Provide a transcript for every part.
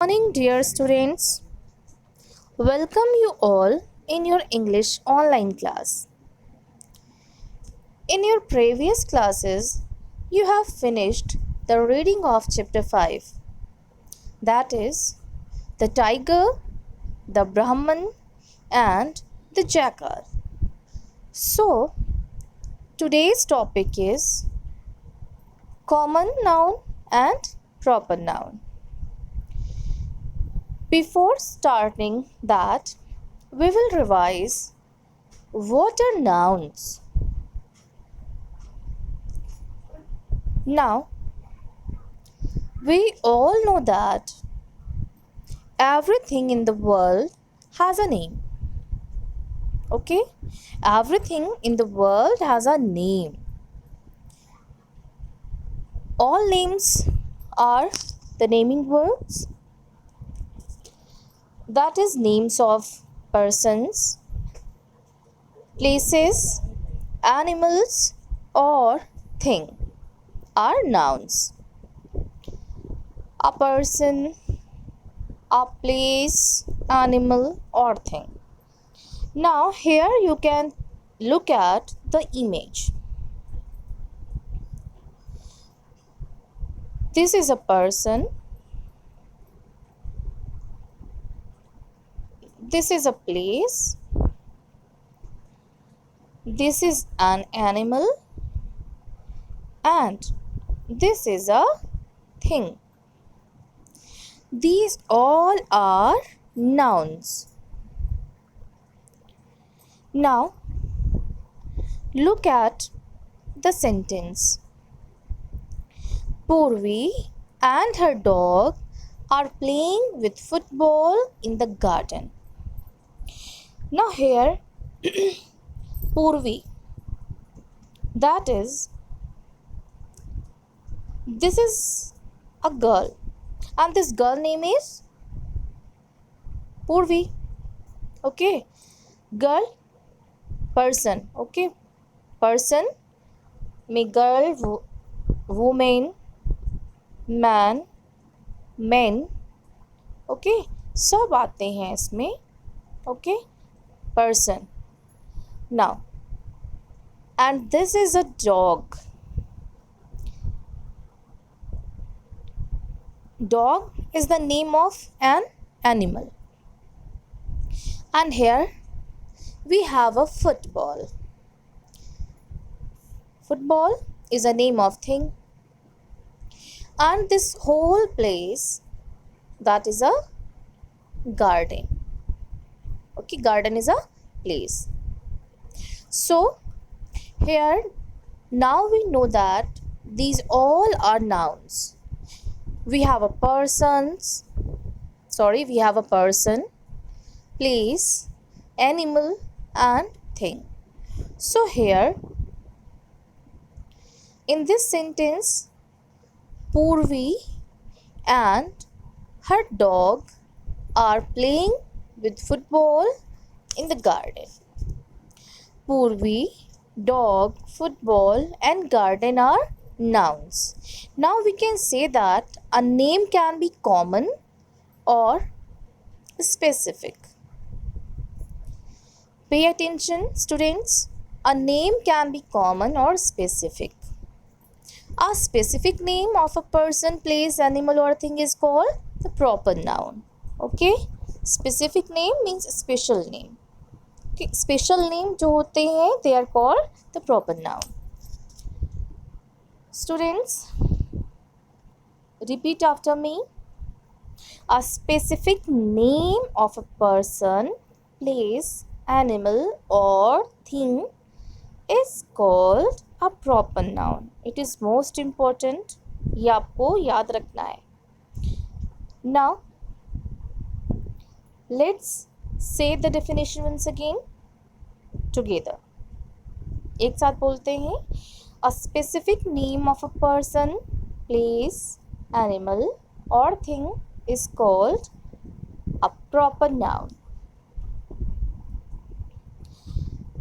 Morning, dear students. Welcome you all in your English online class. In your previous classes, you have finished the reading of chapter 5. That is, the tiger, the Brahman, and the jackal. So, today's topic is common noun and proper noun. Before starting that, we will revise what are nouns. Now, we all know that everything in the world has a name. Okay? Everything in the world has a name. All names are the naming words. That is names of persons, places, animals, or thing are nouns. A person, a place, animal, or thing. Now here you can look at the image. This is a person. This is a place. This is an animal. And this is a thing. These all are nouns. Now, look at the sentence. Purvi and her dog are playing with football in the garden. Now here, Purvi, that is, this is a girl, and this girl name is Purvi. Okay, girl, person. Okay, person में girl, woman, man, men. Okay, सब आते हैं इसमें. Okay, person. Now, and this is a dog. Dog is the name of an animal. And here we have a football. Football is a name of thing. And this whole place, that is a garden. Okay, garden is a place. So here now we know that these all are nouns. We have a person, place, animal, and thing. So here in this sentence, Purvi and her dog are playing with football in the garden. Purvi, dog, football, and garden are nouns. Now we can say that a name can be common or specific. Pay attention, students. A name can be common or specific. A specific name of a person, place, animal, or thing is called the proper noun. Okay? Specific name means special name. Okay? Special name जो होते हैं, they are called the proper noun. Students, repeat after me. A specific name of a person, place, animal, or thing is called a proper noun. It is most important. ये आपको याद रखना है. Now, let's say the definition once again together. एक साथ बोलते हैं. A specific name of a person, place, animal, or thing is called a proper noun.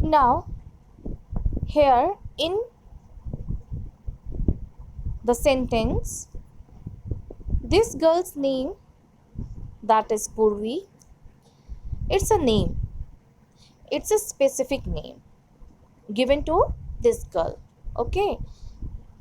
Now, here in the sentence, this girl's name that is Purvi. It's a name. It's a specific name given to this girl. Okay.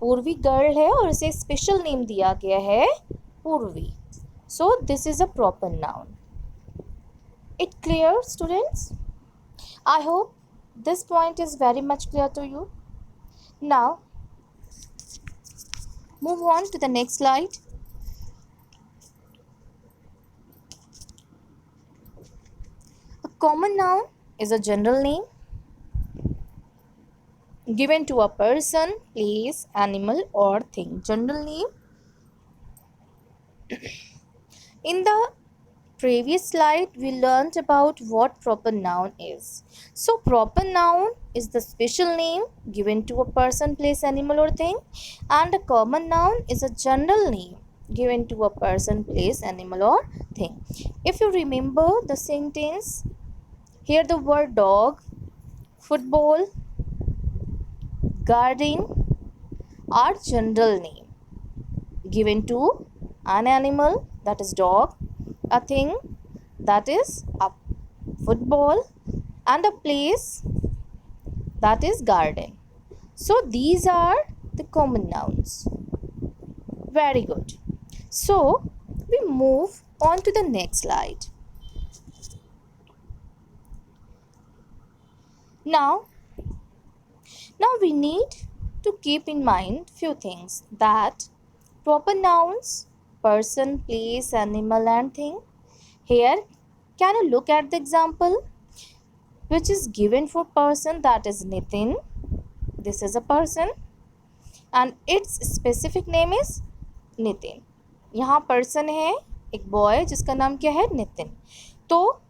पूर्वी girl है और इसे special name दिया गया है पूर्वी. So this is a proper noun. It clear, students? I hope this point is very much clear to you. Now move on to the next slide. A common noun is a general name given to a person, place, animal or thing. General name. In the previous slide we learned about what proper noun is. So proper noun is the special name given to a person, place, animal or thing, and a common noun is a general name given to a person, place, animal or thing. If you remember the sentence, here the word dog, football, garden are general name given to an animal, that is dog, a thing, that is a football, and a place, that is garden. So these are the common nouns. Very good. So we move on to the next slide. Now we need to keep in mind few things, that proper nouns, person, place, animal and thing. Here can you look at the example which is given for person, that is Nitin. This is a person and its specific name is Nitin. यहाँ person है एक boy जिसका नाम क्या है नितिन. तो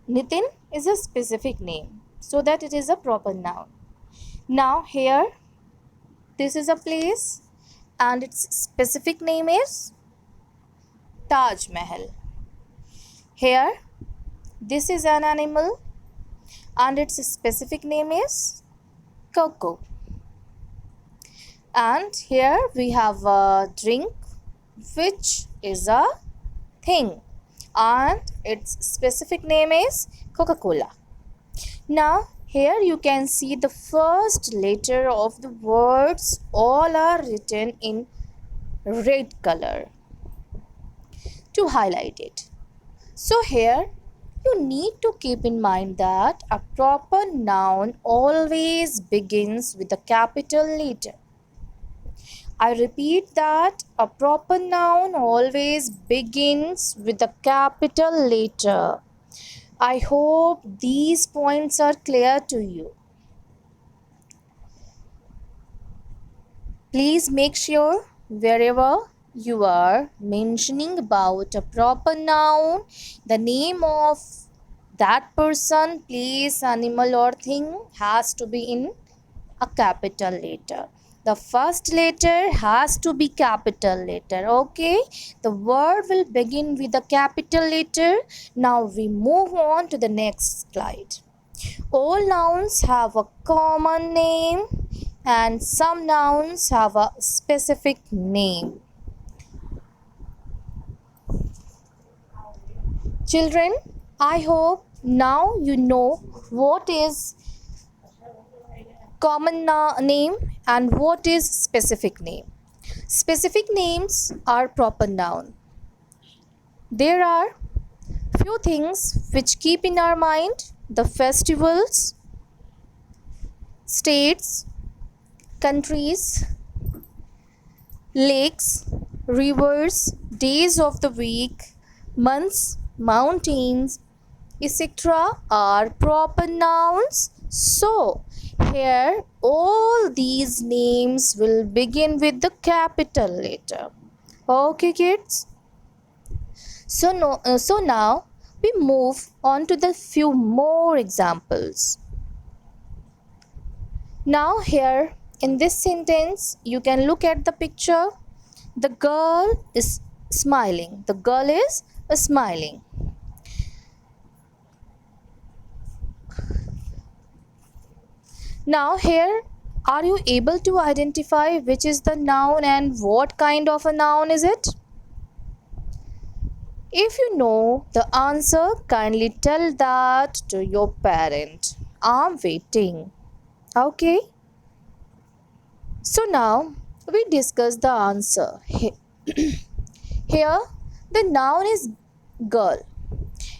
Nitin is a specific name, so that it is a proper noun. Now here this is a place and its specific name is Taj Mahal. Here this is an animal and its specific name is Coco. And here we have a drink which is a thing and its specific name is Coca-Cola. Now here you can see the first letter of the words all are written in red color to highlight it. So here you need to keep in mind that a proper noun always begins with a capital letter. I repeat that a proper noun always begins with a capital letter. I hope these points are clear to you. Please make sure wherever you are mentioning about a proper noun, the name of that person, place, animal or thing has to be in a capital letter. The first letter has to be capital letter. Okay, the word will begin with a capital letter. Now we move on to the next slide. All nouns have a common name and some nouns have a specific name. Children, I hope now you know what is common name and what is specific name. Specific names are proper noun. There are few things which keep in our mind: the festivals, states, countries, lakes, rivers, days of the week, months, mountains, etc. are proper nouns. So here all these names will begin with the capital letter. Okay kids, so now we move on to the few more examples. Now here in this sentence you can look at the picture. The girl is smiling. The girl is smiling. Now here, are you able to identify which is the noun and what kind of a noun is it? If you know the answer, kindly tell that to your parent. I'm waiting. Okay? So now we discuss the answer. Here the noun is girl.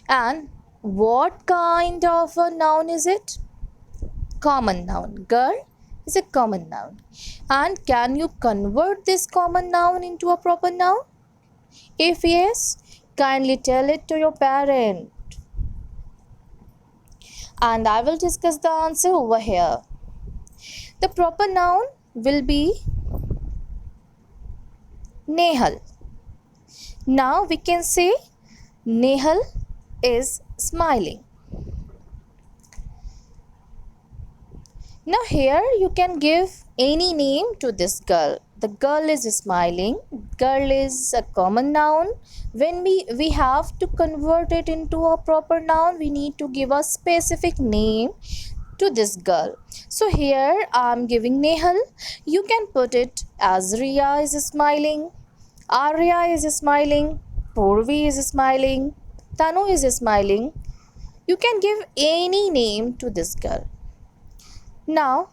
And what kind of a noun is it? Common noun. Girl is a common noun. And can you convert this common noun into a proper noun? If yes, kindly tell it to your parent. And I will discuss the answer over here. The proper noun will be Nehal. Now we can say Nehal is smiling. Now here you can give any name to this girl. The girl is smiling. Girl is a common noun. When we have to convert it into a proper noun, we need to give a specific name to this girl. So here I am giving Nehal. You can put it as Riya is smiling, Arya is smiling, Purvi is smiling, Tanu is smiling. You can give any name to this girl. Now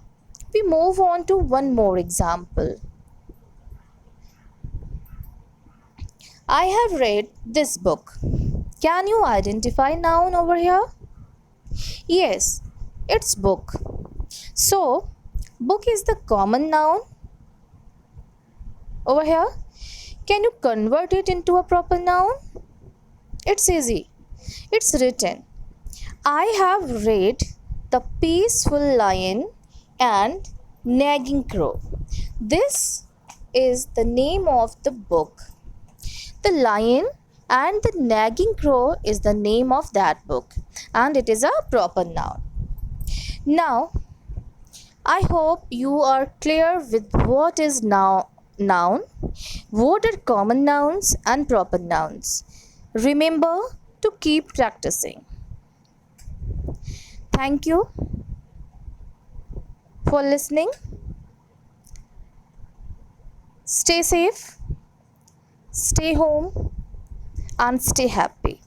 we move on to one more example. I have read this book. Can you identify noun over here? Yes, it's book. So, book is the common noun over here. Can you convert it into a proper noun? It's easy. It's written. I have read The Peaceful Lion and Nagging Crow. This is the name of the book. The Lion and the Nagging Crow is the name of that book, and it is a proper noun. Now, I hope you are clear with what is noun, what are common nouns and proper nouns. Remember to keep practicing. Thank you for listening. Stay safe, stay home, and stay happy.